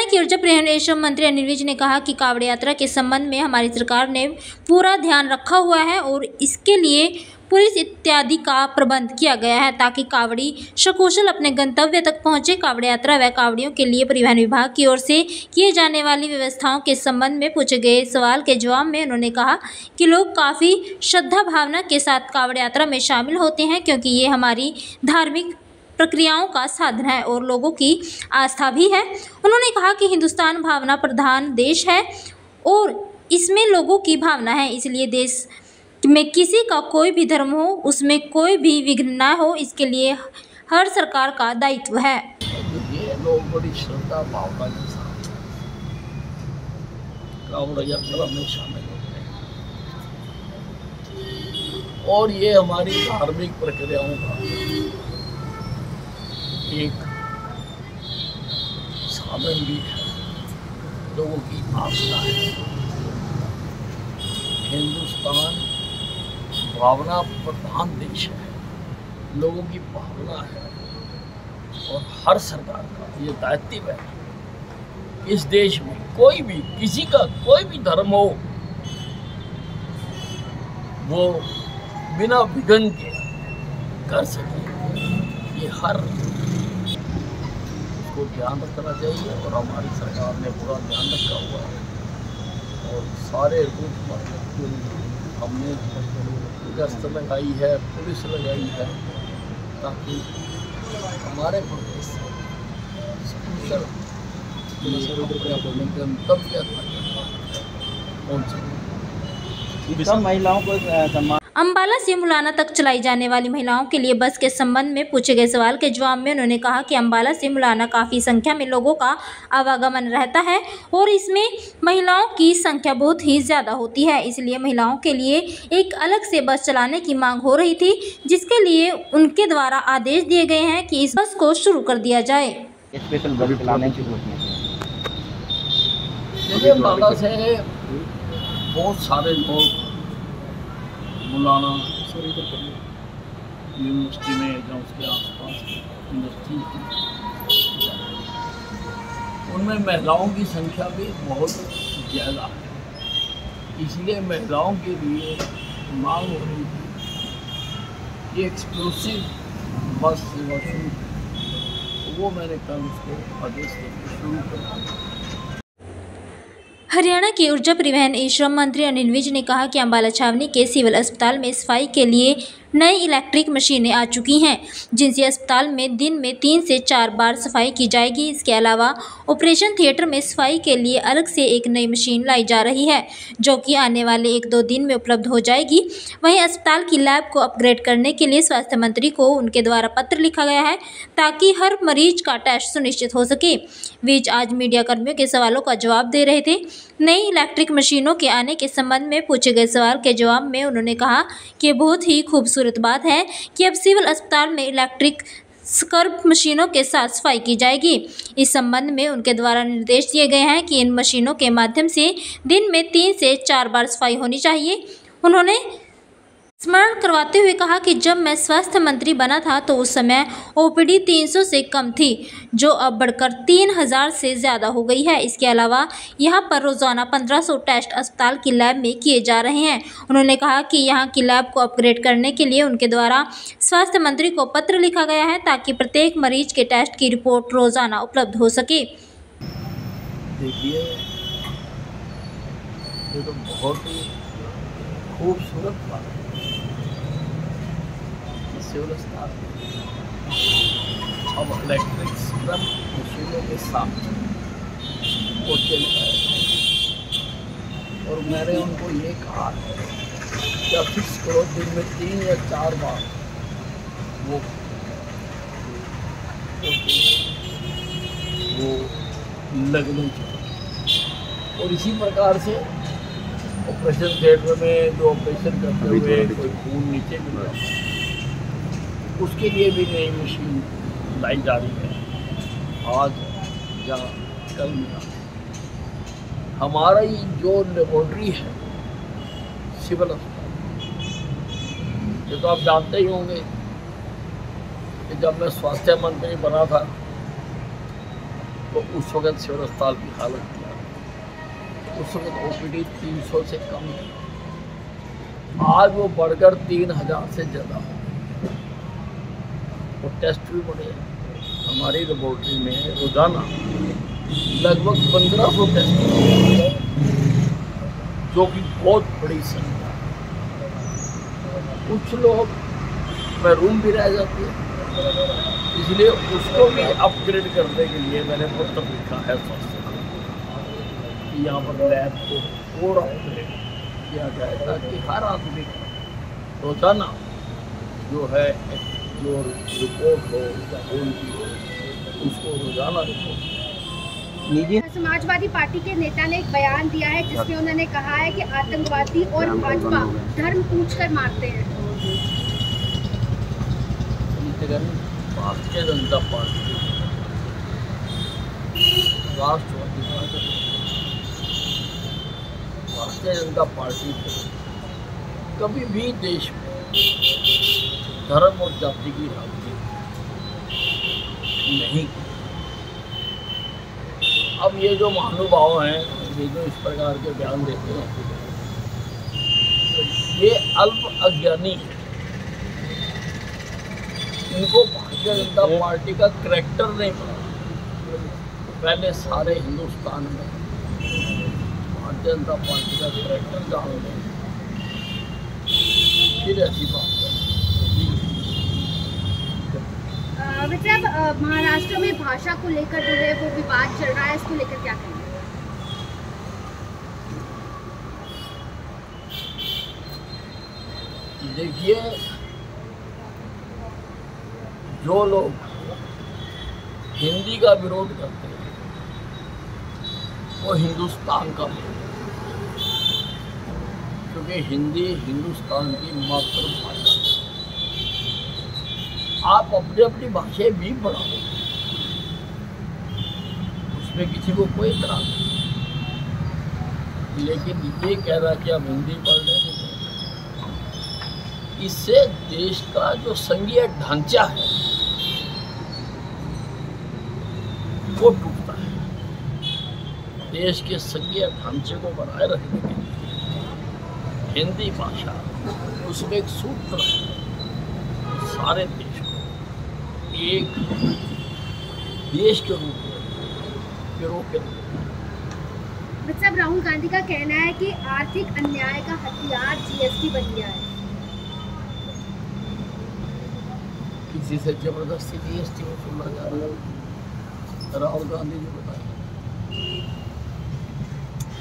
के ऊर्जा परिवहन एवं मंत्री अनिल विज ने कहा कि कांवड़ यात्रा के संबंध में हमारी सरकार ने पूरा ध्यान रखा हुआ है और इसके लिए पुलिस इत्यादि का प्रबंध किया गया है ताकि कांवड़ी सकुशल अपने गंतव्य तक पहुंचे। कांवड़ यात्रा व कांवड़ियों के लिए परिवहन विभाग की ओर से किए जाने वाली व्यवस्थाओं के संबंध में पूछे गए सवाल के जवाब में उन्होंने कहा कि लोग काफ़ी श्रद्धा भावना के साथ कांवड़ यात्रा में शामिल होते हैं क्योंकि ये हमारी धार्मिक प्रक्रियाओं का साधन है और लोगों की आस्था भी है। उन्होंने कहा कि हिंदुस्तान भावना प्रधान देश है और इसमें लोगों की भावना है, इसलिए देश में किसी का कोई भी धर्म हो उसमें कोई भी विघ्न न हो, इसके लिए हर सरकार का दायित्व है। ये लोग बड़ी श्रद्धा भावना के साथ कांवड़ यात्रा में शामिल होते हैं और ये हमारी धार्मिक प्रक्रियाओं का एक साधन भी है, लोगों की आस्था है। हिंदुस्तान भावना प्रधान देश है, लोगों की भावना है और हर सरकार का ये दायित्व है इस देश में कोई भी किसी का कोई भी धर्म हो वो बिना विघ्न के कर सके, ये हर को ध्यान रखना चाहिए और हमारी सरकार ने पूरा ध्यान रखा हुआ है और सारे रूट पर हमने गश्त लगाई है, पुलिस लगाई है ताकि हमारे प्रदेश से गंतव्य पहुँच सके। महिलाओं को अंबाला से मुलाना तक चलाई जाने वाली महिलाओं के लिए बस के संबंध में पूछे गए सवाल के जवाब में उन्होंने कहा कि अंबाला से मुलाना काफ़ी संख्या में लोगों का आवागमन रहता है और इसमें महिलाओं की संख्या बहुत ही ज़्यादा होती है, इसलिए महिलाओं के लिए एक अलग से बस चलाने की मांग हो रही थी, जिसके लिए उनके द्वारा आदेश दिए गए हैं कि इस बस को शुरू कर दिया जाए। स्पेशल बस चलाने की अंबाला से बहुत सारे लोग मुलाना यूनिवर्सिटी में या उसके आसपास यूनिवर्सिटी उनमें महिलाओं की संख्या भी बहुत ज़्यादा है, इसलिए महिलाओं के लिए मांग हो रही थी कि एक्सक्लूसिव बस सेवा शुरू, तो वो मैंने कल उसको आदेश देकर शुरू कर दिया। हरियाणा के ऊर्जा परिवहन एवं श्रम मंत्री अनिल विज ने कहा कि अंबाला छावनी के सिविल अस्पताल में सफाई के लिए नई इलेक्ट्रिक मशीनें आ चुकी हैं, जिनसे अस्पताल में दिन में 3 से 4 बार सफाई की जाएगी। इसके अलावा ऑपरेशन थिएटर में सफाई के लिए अलग से एक नई मशीन लाई जा रही है, जो कि आने वाले 1-2 दिन में उपलब्ध हो जाएगी। वहीं अस्पताल की लैब को अपग्रेड करने के लिए स्वास्थ्य मंत्री को उनके द्वारा पत्र लिखा गया है ताकि हर मरीज का टेस्ट सुनिश्चित हो सके। विज आज मीडिया कर्मियों के सवालों का जवाब दे रहे थे। नई इलेक्ट्रिक मशीनों के आने के संबंध में पूछे गए सवाल के जवाब में उन्होंने कहा कि बहुत ही खूबसूरत बात है कि अब सिविल अस्पताल में इलेक्ट्रिक स्क्रब मशीनों के साथ सफाई की जाएगी। इस संबंध में उनके द्वारा निर्देश दिए गए हैं कि इन मशीनों के माध्यम से दिन में 3 से 4 बार सफाई होनी चाहिए। उन्होंने स्मरण करवाते हुए कहा कि जब मैं स्वास्थ्य मंत्री बना था तो उस समय ओपीडी 300 से कम थी, जो अब बढ़कर 3000 से ज़्यादा हो गई है। इसके अलावा यहां पर रोज़ाना 1500 टेस्ट अस्पताल की लैब में किए जा रहे हैं। उन्होंने कहा कि यहां की लैब को अपग्रेड करने के लिए उनके द्वारा स्वास्थ्य मंत्री को पत्र लिखा गया है ताकि प्रत्येक मरीज के टेस्ट की रिपोर्ट रोज़ाना उपलब्ध हो सके। देखिए, ये तो बहुत ही खूबसूरत बात है। सिविल अस्पताल अब इलेक्ट्रिक स्क्रब मशीनों के साथ वो चल रहा है और मैंने उनको ये कहा है कि फिक्स करो दिन में 3 या 4 बार वो लगने चाहिए। और इसी प्रकार से ऑपरेशन थिएटर में जो ऑपरेशन करते हुए कोई खून नीचे गिर रहा है उसके लिए भी नई मशीन लाई जा रही है। आज या कल मिला हमारा ही जो लेबोरेटरी है सिविल अस्पताल, ये तो आप जानते ही होंगे कि जब मैं स्वास्थ्य मंत्री बना था तो उस वक्त सिविल अस्पताल की हालत क्या, उस वक्त OPD 300 से कम थी, आज वो बढ़कर 3000 से ज़्यादा हो। और टेस्ट भी बढ़े। हमारी लेबोरेटरी में रोज़ाना लगभग 1500 टेस्ट होते हैं, जो कि बहुत बड़ी संख्या। कुछ लोग महरूम भी रह जाते हैं, इसलिए उसको भी अपग्रेड करने के लिए मैंने पत्र लिखा है स्वास्थ्य कि यहाँ पर लैब को और अपग्रेड किया जाए, ताकि हर आदमी रोज़ाना जो है जो रिपोर्ट हो खून की हो, उसको रोज़ाना रिपोर्ट। निजी समाजवादी पार्टी के नेता ने एक बयान दिया है जिसमें उन्होंने कहा है कि आतंकवादी और भाजपा धर्म पूछकर मारते हैं। भारतीय जनता पार्टी, राष्ट्रवादी पार्टी, भारतीय जनता पार्टी को कभी भी देश में धर्म और जाति की राजनीति नहीं की। अब ये जो महानुभाव हैं, ये जो इस प्रकार के बयान देते हैं, ये अल्प अज्ञानी है। इनको भारतीय जनता पार्टी का करैक्टर नहीं पता। पहले सारे हिंदुस्तान में भारतीय जनता पार्टी का करैक्टर जान लें, फिर ऐसी बात है। मतलब महाराष्ट्र में भाषा को लेकर जो है वो विवाद चल रहा है, इसको लेकर क्या कहेंगे? देखिए, जो लोग हिंदी का विरोध करते हैं वो हिंदुस्तान का विरोध, क्योंकि हिंदी हिंदुस्तान की मातृभाषा है। आप अपनी अपनी भाषाएं भी पढ़ाओ, उसमें किसी को कोई इतराज नहीं, लेकिन ये कह रहा कि आप हिंदी पढ़ लेंगे, इससे देश का जो संघीय ढांचा है वो टूटता है। देश के संघीय ढांचे को बनाए रखने के लिए हिंदी भाषा, उसमें एक सूत्र है, सारे देश को एक देश के रूप में गिरोह के रूप में। मतलब राहुल गांधी का कहना है कि आर्थिक अन्याय का हथियार GST बन गया है। किसी से जबरदस्ती GST वसूला जा रहा है, राहुल गांधी ने बताया।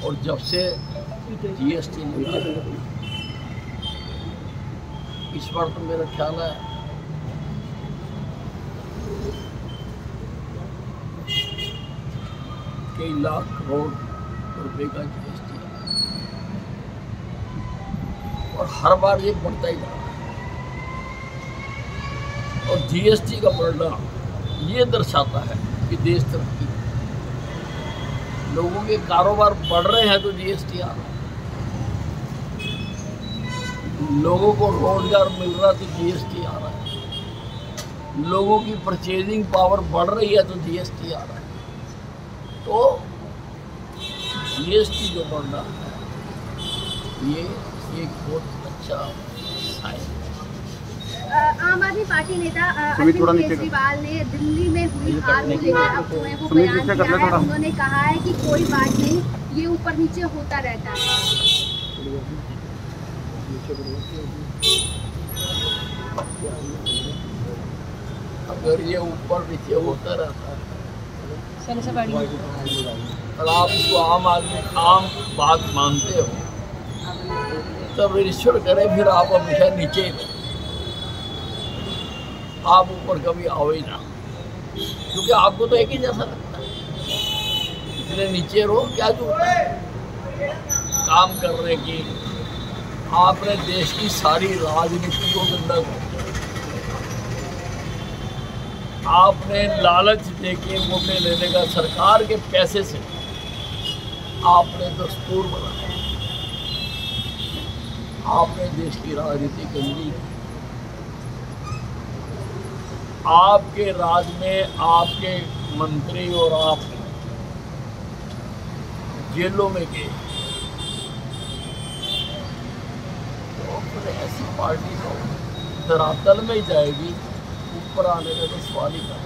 और जब से GST नहीं आया, इस बार तो मेरा ख्याल है कई लाख करोड़ रुपए का GST, और हर बार ये बढ़ता ही जा रहा है। और GST का बढ़ना ये दर्शाता है कि देश तरक्की, लोगों के कारोबार बढ़ रहे हैं तो GST आ रहा है, लोगों को रोजगार मिल रहा है तो GST आ रहा है, लोगों की परचेजिंग पावर बढ़ रही है तो GST आ रहा है। तो GST जो बढ़ रहा है ये एक बहुत अच्छा साइन है। आम आदमी पार्टी नेता अरविंद केजरीवाल ने दिल्ली में हुई हार को लेकर अब जो है वो बयान दिया है। उन्होंने कहा है कि कोई बात नहीं, ये ऊपर नीचे होता रहता है। अगर ये ऊपर नीचे होता रहता है और आप इसको आम बात मानते हो, तब रिश्वत करें, फिर आप हमेशा नीचे ही रहो, आप ऊपर कभी आओ ही ना, क्योंकि आपको तो एक ही जैसा लगता है। इसलिए नीचे रहो, क्या जरूरत है काम करने की। आपने देश की सारी राजनीति को गंदा कर दिया, आपने लालच देके वोटें लेने का सरकार के पैसे से आपने दस्तूर बनाया, आपने देश की राजनीति गंदी की। आपके राज में आपके मंत्री और आप जेलों में गए। तो फिर ऐसी पार्टी तो धरातल में ही जाएगी, ऊपर आने का तो सवाल ही कर।